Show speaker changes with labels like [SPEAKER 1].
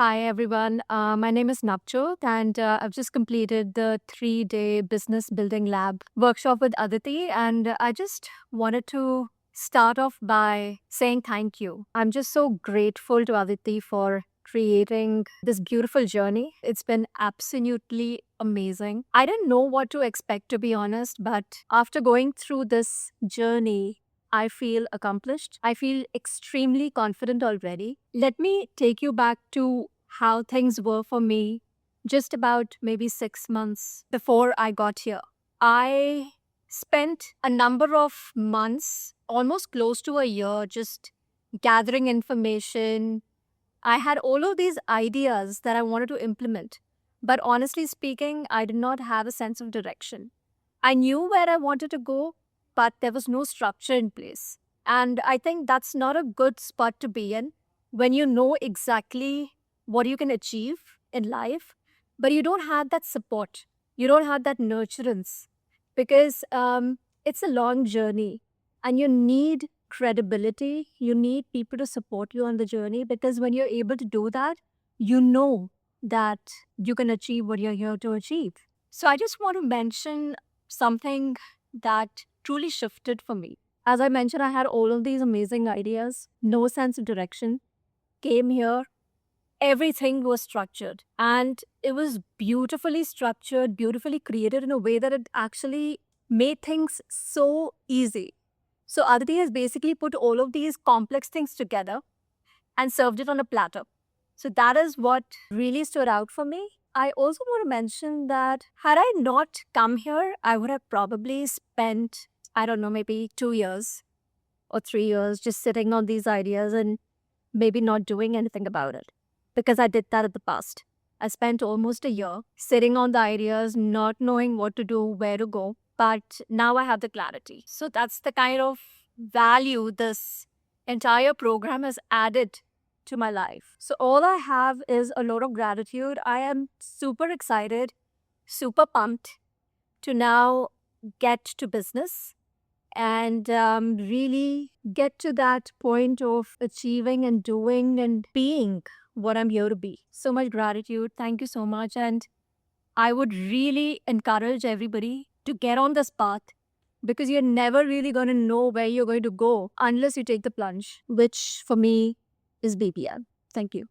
[SPEAKER 1] Hi, everyone. My name is Navjot, and I've just completed the 3-day business building lab workshop with Aditi. And I just wanted to start off by saying thank you. I'm just so grateful to Aditi for creating this beautiful journey. It's been absolutely amazing. I didn't know what to expect, to be honest, but after going through this journey, I feel accomplished. I feel extremely confident already. Let me take you back to how things were for me just about maybe 6 months before I got here. I spent a number of months, almost close to a year, just gathering information. I had all of these ideas that I wanted to implement. But honestly speaking, I did not have a sense of direction. I knew where I wanted to go, but there was no structure in place. And I think that's not a good spot to be in when you know exactly what you can achieve in life, but you don't have that support. You don't have that nurturance because it's a long journey and you need credibility. You need people to support you on the journey because when you're able to do that, you know that you can achieve what you're here to achieve. So I just want to mention something that truly shifted for me. As I mentioned, I had all of these amazing ideas, no sense of direction, came here, everything was structured. And it was beautifully structured, beautifully created in a way that it actually made things so easy. So Aditi has basically put all of these complex things together and served it on a platter. So that is what really stood out for me. I also want to mention that had I not come here, I would have probably spent, I don't know, maybe 2 years or 3 years just sitting on these ideas and maybe not doing anything about it because I did that in the past. I spent almost a year sitting on the ideas, not knowing what to do, where to go, but now I have the clarity. So that's the kind of value this entire program has added to my life. So all I have is a lot of gratitude. I am super excited, super pumped to now get to business and really get to that point of achieving and doing and being what I'm here to be. So much gratitude. Thank you so much. And I would really encourage everybody to get on this path because you're never really going to know where you're going to go unless you take the plunge, which for me is BPM. Thank you.